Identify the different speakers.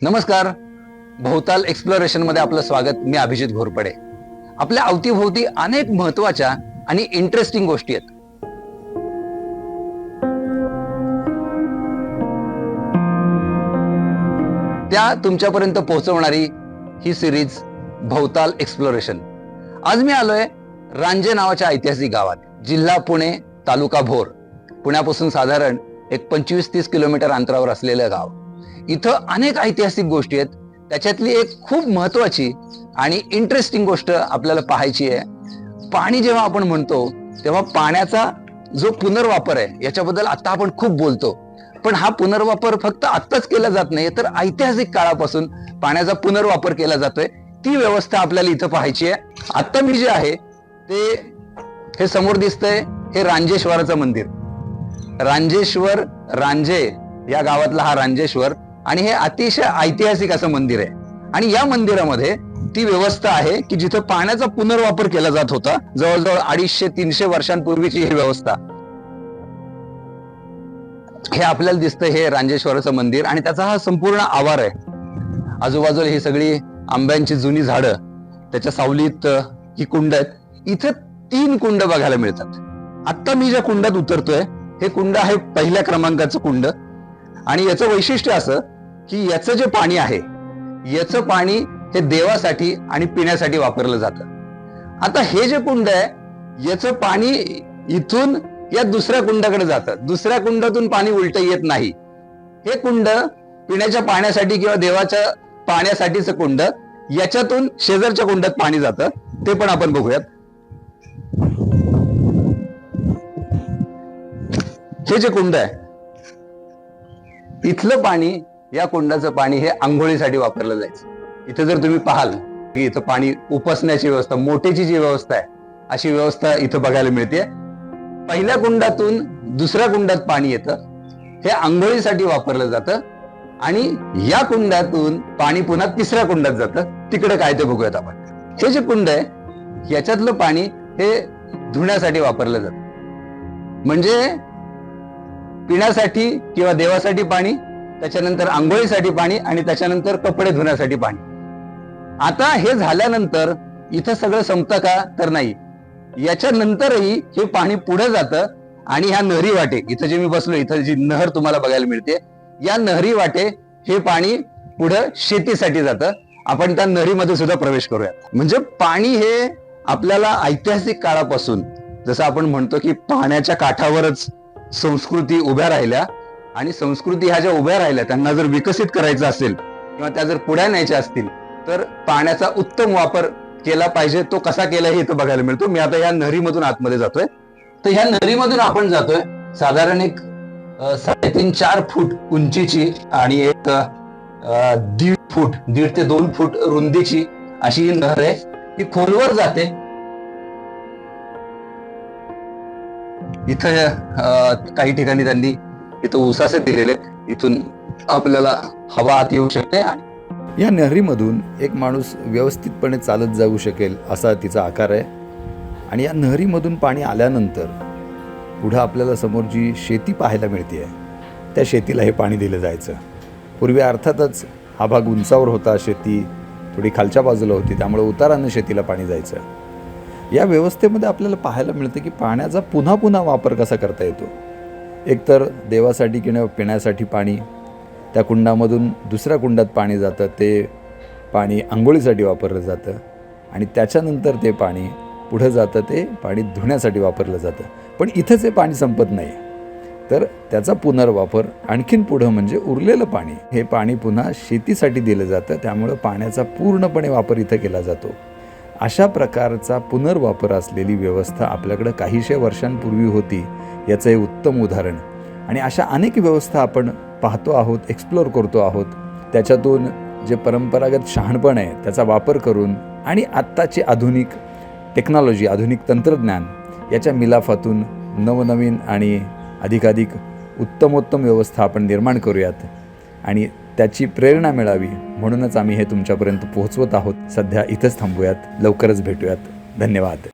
Speaker 1: नमस्कार. भोवताल एक्सप्लोरेशन मध्ये आपलं स्वागत. मी अभिजित घोरपडे. आपल्या अवतीभोवती अनेक महत्वाच्या आणि इंटरेस्टिंग गोष्टी आहेत. त्या तुमच्यापर्यंत पोहोचवणारी ही सिरीज भोवताल एक्सप्लोरेशन. आज मी आलोय रांजे नावाच्या ऐतिहासिक गावात. जिल्हा पुणे, तालुका भोर. पुण्यापासून साधारण एक 25-30 किलोमीटर अंतरावर असलेलं गाव. इथं अनेक ऐतिहासिक गोष्टी आहेत. त्याच्यातली एक खूप महत्वाची आणि इंटरेस्टिंग गोष्ट आपल्याला पाहायची आहे. पाणी जेव्हा आपण म्हणतो तेव्हा पाण्याचा जो पुनर्वापर आहे याच्याबद्दल आता आपण खूप बोलतो, पण हा पुनर्वापर फक्त आत्ताच केला जात नाही, तर ऐतिहासिक काळापासून पाण्याचा पुनर्वापर केला जातोय. ती व्यवस्था आपल्याला इथं पाहायची आहे. आता मी जे आहे ते हे समोर दिसतंय हे रांजेश्वराचं मंदिर. रांजेश्वर, रांजे या गावातला हा रांजेश्वर, आणि हे अतिशय ऐतिहासिक असं मंदिर आहे. आणि या मंदिरामध्ये ती व्यवस्था आहे की जिथं पाण्याचा पुनर्वापर केला जात होता. जवळजवळ 250-300 वर्षांपूर्वीची ही व्यवस्था. हे आपल्याला दिसतंय हे रांजेश्वराचं मंदिर, आणि त्याचा हा संपूर्ण आवार आहे. आजूबाजूला ही सगळी आंब्यांची जुनी झाडं, त्याच्या सावलीत ही कुंड आहेत. इथं 3 कुंड बघायला मिळतात. आता मी ज्या कुंडात उतरतोय हे कुंड आहे पहिल्या क्रमांकाचं कुंड, आणि याचं वैशिष्ट्य असं की याचं जे पाणी आहे याचं पाणी हे देवासाठी आणि पिण्यासाठी वापरलं जातं. आता हे जे कुंड आहे याचं पाणी इथून या दुसऱ्या कुंडाकडे जातं. दुसऱ्या कुंडातून पाणी उलट येत नाही. हे कुंड पिण्याच्या पाण्यासाठी किंवा देवाच्या पाण्यासाठीचं कुंड, याच्यातून शेजारच्या कुंडात पाणी जातं. ते पण आपण बघूयात. हे जे कुंड आहे इथलं पाणी, या कुंडाचं पाणी हे आंघोळीसाठी वापरलं जायचं. इथं जर तुम्ही पाहाल की इथं पाणी उपसण्याची व्यवस्था, मोठेची जी व्यवस्था आहे अशी व्यवस्था इथं बघायला मिळते. पहिल्या कुंडातून दुसऱ्या कुंडात पाणी येतं, हे आंघोळीसाठी वापरलं जातं, आणि या कुंडातून पाणी पुन्हा तिसऱ्या कुंडात जातं. तिकडे काय ते बघूयात आपण. हे जे कुंड आहे याच्यातलं पाणी हे धुण्यासाठी वापरलं जातं. म्हणजे पिण्यासाठी किंवा देवासाठी पाणी, त्याच्यानंतर आंघोळीसाठी पाणी, आणि त्याच्यानंतर कपडे धुण्यासाठी पाणी. आता हे झाल्यानंतर इथं सगळं संपतं का? तर नाही. याच्यानंतरही हे पाणी पुढे जातं, आणि ह्या नहरी वाटे, इथं जे मी बसलो, इथं जी नहर तुम्हाला बघायला मिळते, या नहरी वाटे हे पाणी पुढे शेतीसाठी जातं. आपण त्या नहरीमध्ये सुद्धा प्रवेश करूयात. म्हणजे पाणी हे आपल्याला ऐतिहासिक काळापासून, जसं आपण म्हणतो की पाण्याच्या काठावरच संस्कृती उभ्या राहिल्या, आणि संस्कृती ह्या ज्या उभ्या राहिल्या त्यांना जर विकसित करायचं असेल किंवा त्या जर पुढे न्यायच्या असतील तर पाण्याचा उत्तम वापर केला पाहिजे. तो कसा केला हे इथं बघायला मिळतो. मी आता या नहरीमधून आतमध्ये जातोय. तर ह्या नहरीमधून आपण जातोय साधारण एक 3.5-4 फूट उंचीची आणि एक 1.5 ते 2 फूट रुंदीची अशी ही नहर आहे. ही खोलवर जाते. इथं काही ठिकाणी त्यांनी इथं उसासे दिलेले, इथून आपल्याला हवा आत येऊ शकते.
Speaker 2: या नहरीमधून एक माणूस व्यवस्थितपणे चालत जाऊ शकेल असा तिचा आकार आहे. आणि या नहरीमधून पाणी आल्यानंतर पुढं आपल्याला समोर जी शेती पाहायला मिळते त्या शेतीला हे पाणी दिलं जायचं. पूर्वी अर्थातच हा भाग उंचावर होता, शेती थोडी खालच्या बाजूला होती, त्यामुळे उतारानं शेतीला पाणी जायचं. या व्यवस्थेमध्ये आपल्याला पाहायला मिळतं की पाण्याचा पुन्हा पुन्हा वापर कसा करता येतो. एकतर देवासाठी किंवा पिण्यासाठी पाणी, त्या कुंडामधून दुसऱ्या कुंडात पाणी जातं, ते पाणी आंघोळीसाठी वापरलं जातं, आणि त्याच्यानंतर ते पाणी पुढं जातं, ते पाणी धुण्यासाठी वापरलं जातं. पण इथंच हे पाणी संपत नाही, तर त्याचा पुनर्वापर आणखीन पुढं म्हणजे उरलेलं पाणी, हे पाणी पुन्हा शेतीसाठी दिलं जातं. त्यामुळं पाण्याचा पूर्णपणे वापर इथं केला जातो. अशा प्रकारचा पुनर्वापर असलेली व्यवस्था आपल्याकडं काहीशे वर्षांपूर्वी होती, याचं हे उत्तम उदाहरण. आणि अशा अनेक व्यवस्था आपण पाहतो आहोत, एक्सप्लोर करतो आहोत. त्याच्यातून जे परंपरागत शहाणपण आहे त्याचा वापर करून, आणि आत्ताची आधुनिक टेक्नॉलॉजी, आधुनिक तंत्रज्ञान याच्या मिलाफातून नवनवीन आणि अधिकाधिक उत्तमोत्तम व्यवस्था आपण निर्माण करूयात, आणि त्याची प्रेरणा मिळावी म्हणूनच आम्ही हे तुमच्यापर्यंत पोहोचवत आहोत. सध्या इथंच थांबूयात. लवकरच भेटूयात. धन्यवाद.